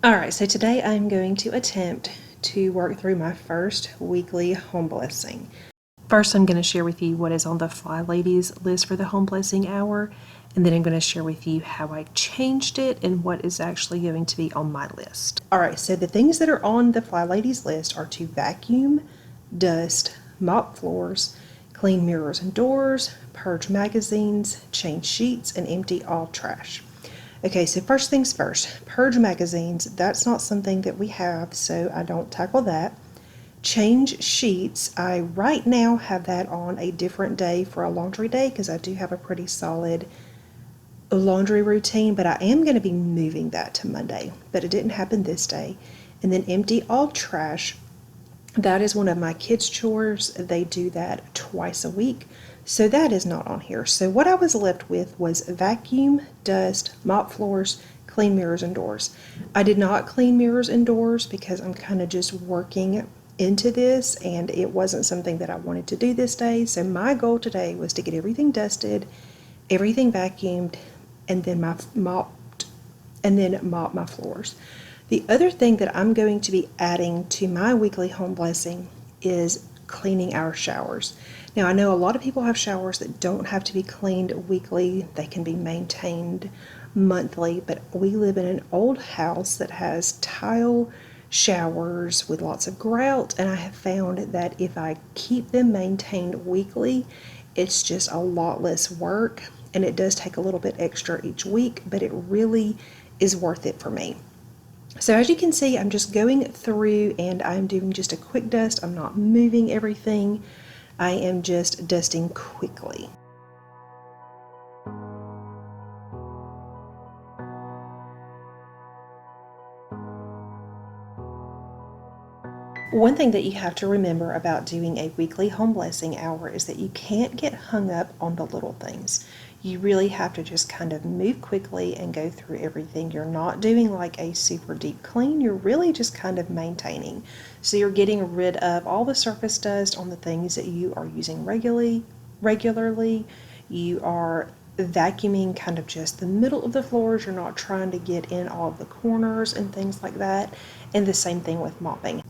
Alright, so today I'm going to attempt to work through my first weekly home blessing. First, I'm going to share with you what is on the Flylady's list for the home blessing hour, and then I'm going to share with you how I changed it and what is actually going to be on my list. Alright, so the things that are on the Flylady's list are to vacuum, dust, mop floors, clean mirrors and doors, purge magazines, change sheets, and empty all trash. Okay, so first things first, purge magazines. That's not something that we have, so I don't tackle that. Change sheets. I right now have that on a different day for a laundry day because I do have a pretty solid laundry routine, but I am going to be moving that to Monday, but it didn't happen this day. And then empty all trash. That is one of my kids' chores. They do that twice a week. So that is not on here. So what I was left with was vacuum, dust, mop floors, clean mirrors and doors. I did not clean mirrors and doors because I'm kind of just working into this and it wasn't something that I wanted to do this day. So my goal today was to get everything dusted, everything vacuumed, and then mop my floors. The other thing that I'm going to be adding to my weekly home blessing is cleaning our showers. Now, I know a lot of people have showers that don't have to be cleaned weekly. They can be maintained monthly, but we live in an old house that has tile showers with lots of grout, and I have found that if I keep them maintained weekly, it's just a lot less work, and it does take a little bit extra each week, but it really is worth it for me. So as you can see, I'm just going through and I'm doing just a quick dust. I'm not moving everything. I am just dusting quickly. One thing that you have to remember about doing a weekly home blessing hour is that you can't get hung up on the little things. You really have to just kind of move quickly and go through everything. You're not doing like a super deep clean, you're really just kind of maintaining. So you're getting rid of all the surface dust on the things that you are using regularly. You are vacuuming kind of just the middle of the floors. You're not trying to get in all of the corners and things like that. And the same thing with mopping.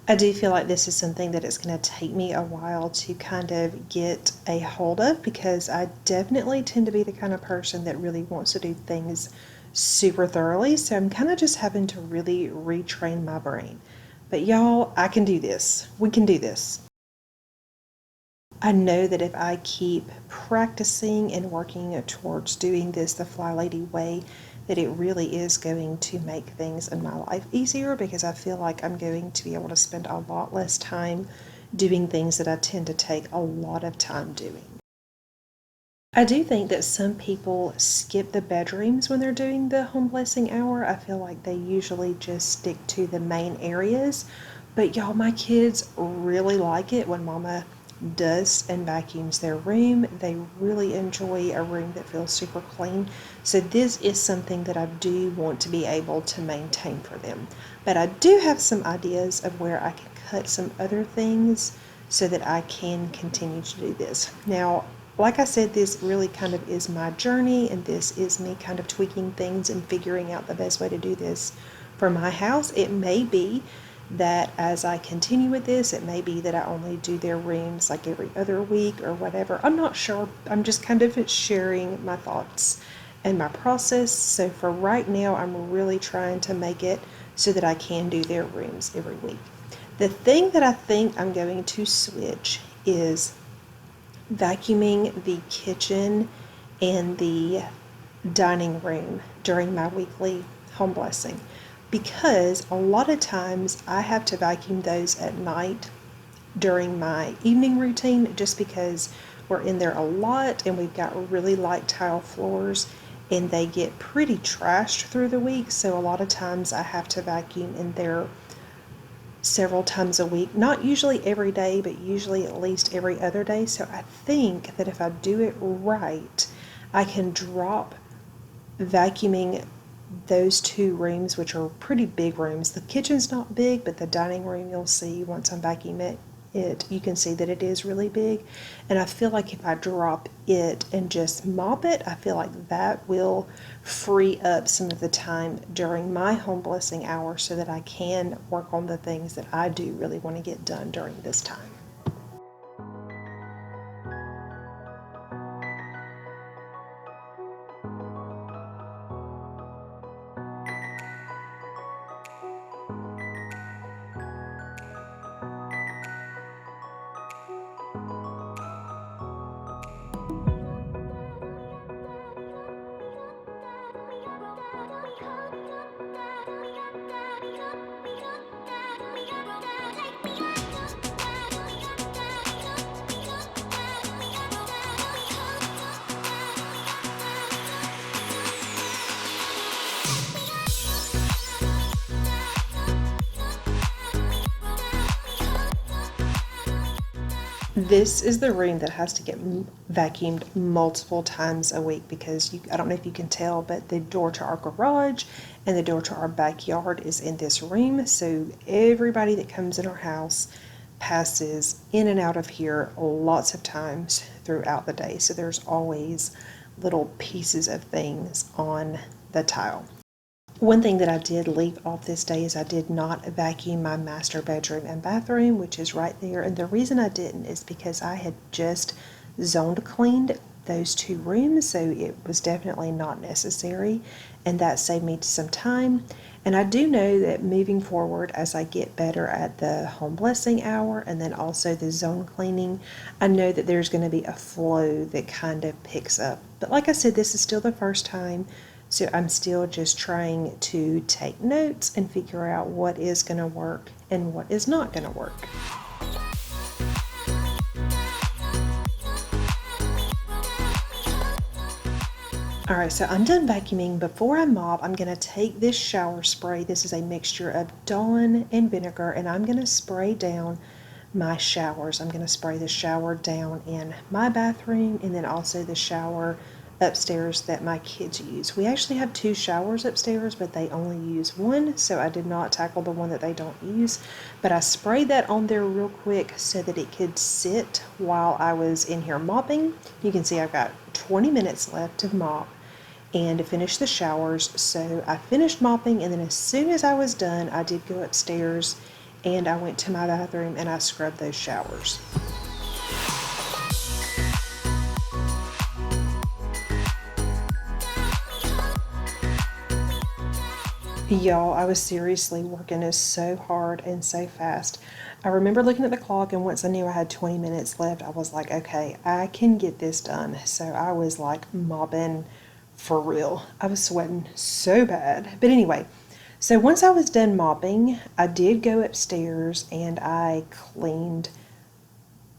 I do feel like this is something that it's going to take me a while to kind of get a hold of because I definitely tend to be the kind of person that really wants to do things super thoroughly. So I'm kind of just having to really retrain my brain. But y'all, I can do this. We can do this. I know that if I keep practicing and working towards doing this the Flylady way, that it really is going to make things in my life easier because I feel like I'm going to be able to spend a lot less time doing things that I tend to take a lot of time doing. I do think that some people skip the bedrooms when they're doing the home blessing hour. I feel like they usually just stick to the main areas. But y'all, my kids really like it when Mama dusts and vacuums their room. They really enjoy a room that feels super clean. So this is something that I do want to be able to maintain for them. But I do have some ideas of where I can cut some other things so that I can continue to do this. Now, like I said, this really kind of is my journey, and this is me kind of tweaking things and figuring out the best way to do this for my house. It may be that as I continue with this, it may be that I only do their rooms like every other week or whatever. I'm not sure. I'm just kind of sharing my thoughts and my process. So for right now, I'm really trying to make it so that I can do their rooms every week. The thing that I think I'm going to switch is vacuuming the kitchen and the dining room during my weekly home blessing, because a lot of times I have to vacuum those at night during my evening routine just because we're in there a lot and we've got really light tile floors and they get pretty trashed through the week. So a lot of times I have to vacuum in there several times a week, not usually every day, but usually at least every other day. So I think that if I do it right, I can drop vacuuming those two rooms, which are pretty big rooms. The kitchen's not big, but the dining room, you'll see once I vacuum it, you can see that it is really big. And I feel like if I drop it and just mop it, I feel like that will free up some of the time during my home blessing hour so that I can work on the things that I do really want to get done during this time. This is the room that has to get vacuumed multiple times a week because I don't know if you can tell, but the door to our garage and the door to our backyard is in this room. So everybody that comes in our house passes in and out of here lots of times throughout the day. So there's always little pieces of things on the tile. One thing that I did leave off this day is I did not vacuum my master bedroom and bathroom, which is right there. And the reason I didn't is because I had just zoned cleaned those two rooms, so it was definitely not necessary, and that saved me some time. And I do know that moving forward, as I get better at the home blessing hour and then also the zone cleaning, I know that there's going to be a flow that kind of picks up. But like I said, this is still the first time. So I'm still just trying to take notes and figure out what is going to work and what is not going to work. Alright, so I'm done vacuuming. Before I mop, I'm going to take this shower spray. This is a mixture of Dawn and vinegar, and I'm going to spray down my showers. I'm going to spray the shower down in my bathroom and then also the shower upstairs that my kids use. We actually have two showers upstairs, but they only use one, so I did not tackle the one that they don't use. But I sprayed that on there real quick so that it could sit while I was in here mopping. You can see I've got 20 minutes left to mop and to finish the showers. So I finished mopping, and then as soon as I was done, I did go upstairs and I went to my bathroom and I scrubbed those showers. Y'all, I was seriously working so hard and so fast. I remember looking at the clock, and once I knew I had 20 minutes left, I was like, okay, I can get this done. So I was like mopping for real. I was sweating so bad. But anyway, so once I was done mopping, I did go upstairs and I cleaned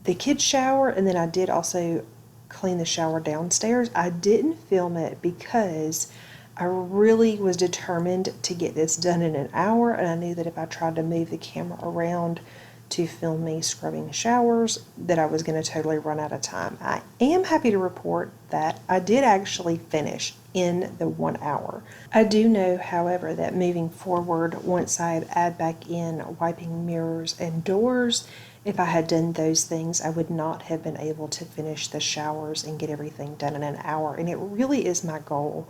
the kids' shower, and then I did also clean the shower downstairs. I didn't film it because I really was determined to get this done in an hour, and I knew that if I tried to move the camera around to film me scrubbing showers, that I was going to totally run out of time. I am happy to report that I did actually finish in the 1 hour. I do know, however, that moving forward, once I add back in wiping mirrors and doors, if I had done those things, I would not have been able to finish the showers and get everything done in an hour. And it really is my goal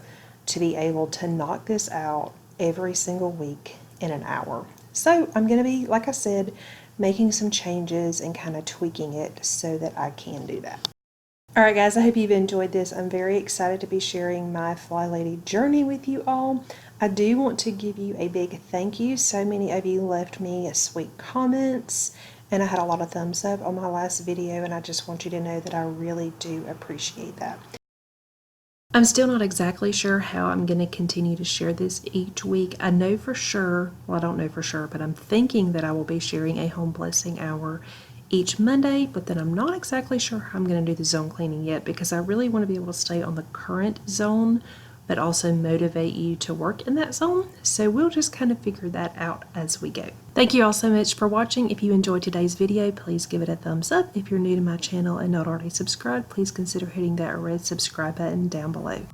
to be able to knock this out every single week in an hour. So I'm going to be, like I said, making some changes and kind of tweaking it so that I can do that. Alright guys, I hope you've enjoyed this. I'm very excited to be sharing my Flylady journey with you all. I do want to give you a big thank you. So many of you left me sweet comments, and I had a lot of thumbs up on my last video, and I just want you to know that I really do appreciate that. I'm still not exactly sure how I'm going to continue to share this each week. I know for sure, well, I don't know for sure, but I'm thinking that I will be sharing a home blessing hour each Monday, but then I'm not exactly sure how I'm going to do the zone cleaning yet, because I really want to be able to stay on the current zone, but also motivate you to work in that zone. So we'll just kind of figure that out as we go. Thank you all so much for watching. If you enjoyed today's video, please give it a thumbs up. If you're new to my channel and not already subscribed, please consider hitting that red subscribe button down below.